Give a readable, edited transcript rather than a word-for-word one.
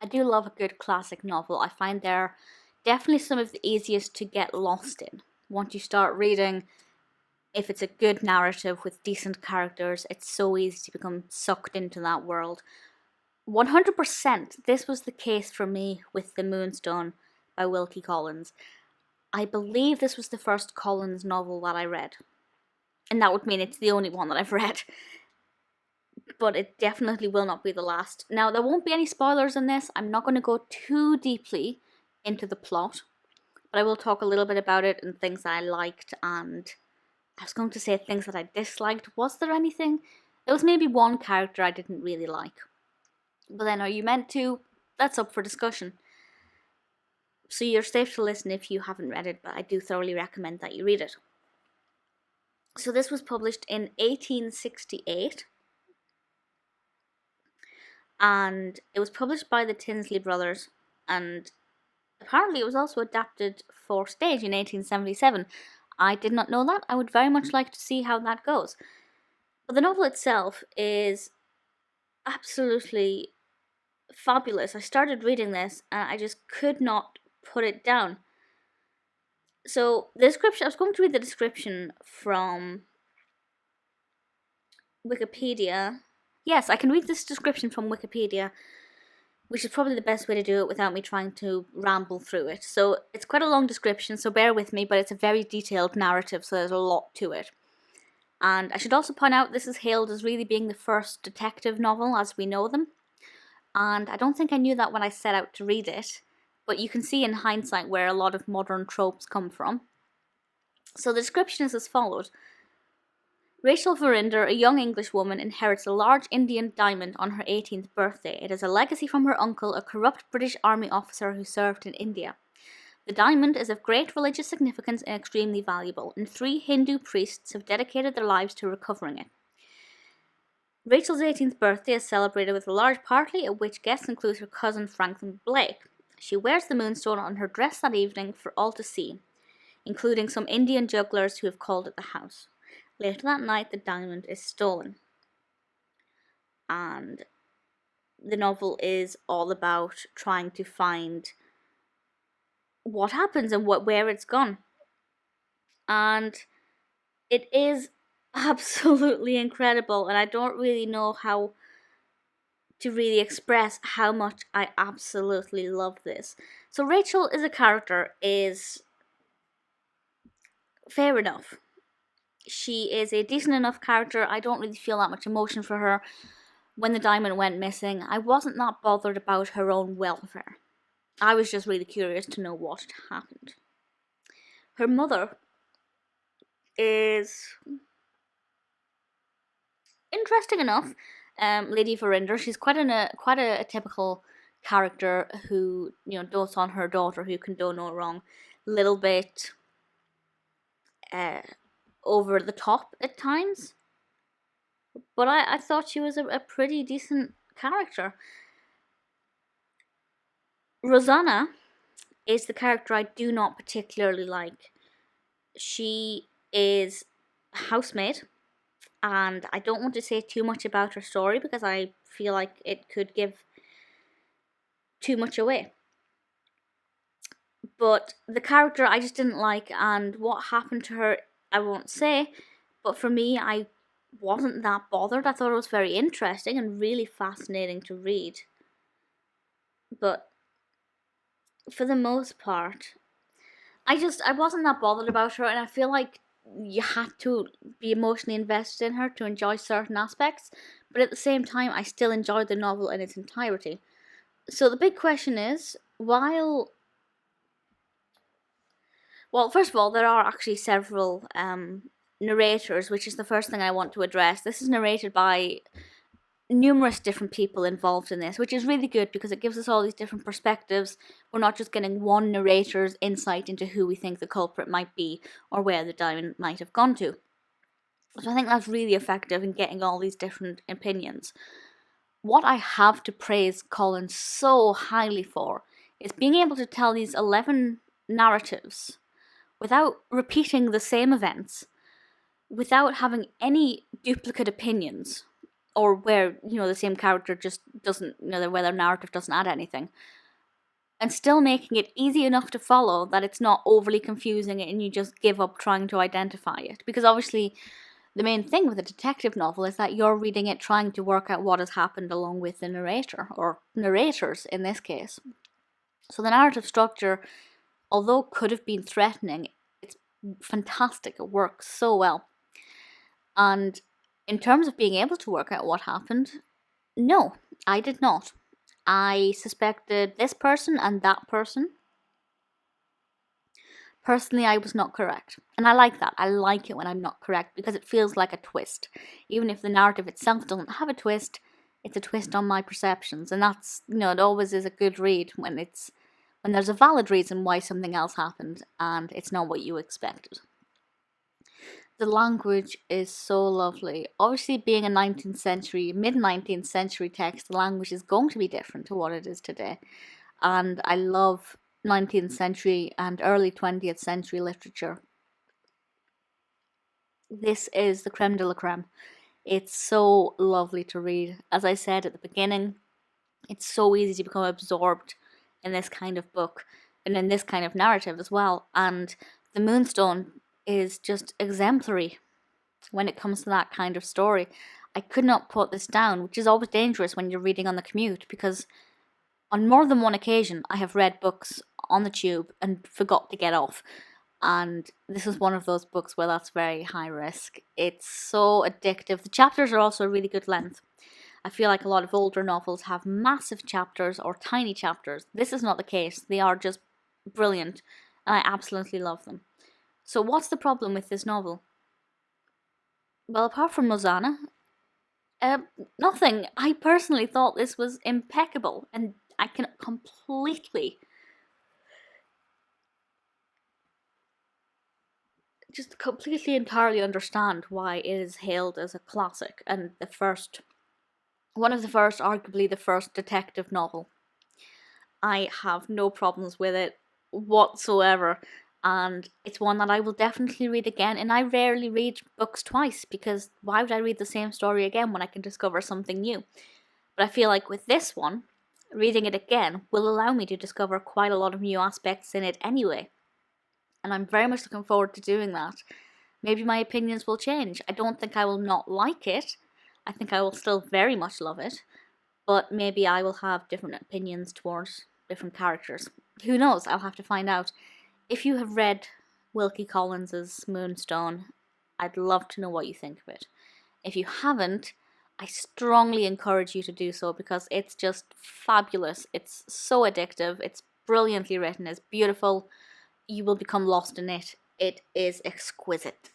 I do love a good classic novel. I find they're definitely some of the easiest to get lost in. Once you start reading, if it's a good narrative with decent characters, it's so easy to become sucked into that world. 100% this was the case for me with The Moonstone by Wilkie Collins. I believe this was the first Collins novel that I read. And that would mean it's the only one that I've read. But it definitely will not be the last. Now, there won't be any spoilers in this. I'm not going to go too deeply into the plot. But I will talk a little bit about it and things that I liked, and I was going to say things that I disliked. Was there anything? There was maybe one character I didn't really like. But then, are you meant to? That's up for discussion. So you're safe to listen if you haven't read it, but I do thoroughly recommend that you read it. So this was published in 1868. And it was published by the Tinsley brothers. And apparently it was also adapted for stage in 1877. I did not know that. I would very much like to see how that goes. But the novel itself is absolutely fabulous. I started reading this and I just could not put it down. So the description, I was going to read the description from Wikipedia. Yes, I can read this description from Wikipedia, which is probably the best way to do it without me trying to ramble through it. So it's quite a long description, so bear with me, but it's a very detailed narrative, so there's a lot to it. And I should also point out this is hailed as really being the first detective novel as we know them. And I don't think I knew that when I set out to read it, but you can see in hindsight where a lot of modern tropes come from. So the description is as follows. Rachel Verinder, a young English woman, inherits a large Indian diamond on her 18th birthday. It is a legacy from her uncle, a corrupt British army officer who served in India. The diamond is of great religious significance and extremely valuable, and 3 Hindu priests have dedicated their lives to recovering it. Rachel's 18th birthday is celebrated with a large party at which guests include her cousin Franklin Blake. She wears the moonstone on her dress that evening for all to see, including some Indian jugglers who have called at the house. Later that night, the diamond is stolen. And the novel is all about trying to find what happens and where it's gone. And it is absolutely incredible, and I don't really know how to really express how much I absolutely love this. So Rachel as a character is fair enough. She is a decent enough character. I don't really feel that much emotion for her. When the diamond went missing, I wasn't that bothered about her own welfare. I was just really curious to know what had happened. Her mother is interesting enough. Lady Verinder, she's quite a typical character who, dotes on her daughter who can do no wrong. Little bit over the top at times. But I thought she was a pretty decent character. Rosanna is the character I do not particularly like. She is a housemaid, and I don't want to say too much about her story because I feel like it could give too much away. But the character I just didn't like, and what happened to her I won't say, but for me I wasn't that bothered. I thought it was very interesting and really fascinating to read. But for the most part, I wasn't that bothered about her, and I feel like you had to be emotionally invested in her to enjoy certain aspects, but at the same time I still enjoyed the novel in its entirety. So the big question is, well, first of all, there are actually several narrators, which is the first thing I want to address. This is narrated by numerous different people involved in this, which is really good because it gives us all these different perspectives. We're not just getting one narrator's insight into who we think the culprit might be or where the diamond might have gone to. So I think that's really effective in getting all these different opinions. What I have to praise Collins so highly for is being able to tell these 11 narratives without repeating the same events, without having any duplicate opinions. or where, you know, the same character just doesn't, you know, where their narrative doesn't add anything. And still making it easy enough to follow that it's not overly confusing and you just give up trying to identify it. Because obviously, the main thing with a detective novel is that you're reading it trying to work out what has happened along with the narrator, or narrators in this case. So the narrative structure, although could have been threatening, it's fantastic. It works so well. And in terms of being able to work out what happened, no, I did not. I suspected this person and that person. Personally, I was not correct. And I like that. I like it when I'm not correct because it feels like a twist. Even if the narrative itself doesn't have a twist, it's a twist on my perceptions. And that's, you know, it always is a good read when there's a valid reason why something else happened and it's not what you expected. The language is so lovely. Obviously, being a mid-19th century text, the language is going to be different to what it is today. And I love 19th century and early 20th century literature. This is the creme de la creme. It's so lovely to read. As I said at the beginning, it's so easy to become absorbed in this kind of book and in this kind of narrative as well. And the Moonstone is just exemplary when it comes to that kind of story. I could not put this down, which is always dangerous when you're reading on the commute, because on more than one occasion I have read books on the tube and forgot to get off. And this is one of those books where that's very high risk. It's so addictive. The chapters are also a really good length. I feel like a lot of older novels have massive chapters or tiny chapters. This is not the case. They are just brilliant, and I absolutely love them. So what's the problem with this novel? Well, apart from Rosanna, nothing. I personally thought this was impeccable, and I can completely entirely understand why it is hailed as a classic and one of the first, arguably the first detective novel. I have no problems with it whatsoever, and it's one that I will definitely read again. And I rarely read books twice, because why would I read the same story again when I can discover something new? But I feel like with this one, reading it again will allow me to discover quite a lot of new aspects in it anyway. And I'm very much looking forward to doing that. Maybe my opinions will change. I don't think I will not like it. I think I will still very much love it. But maybe I will have different opinions towards different characters. Who knows? I'll have to find out. If you have read Wilkie Collins's Moonstone, I'd love to know what you think of it. If you haven't, I strongly encourage you to do so, because it's just fabulous. It's so addictive. It's brilliantly written. It's beautiful. You will become lost in it. It is exquisite.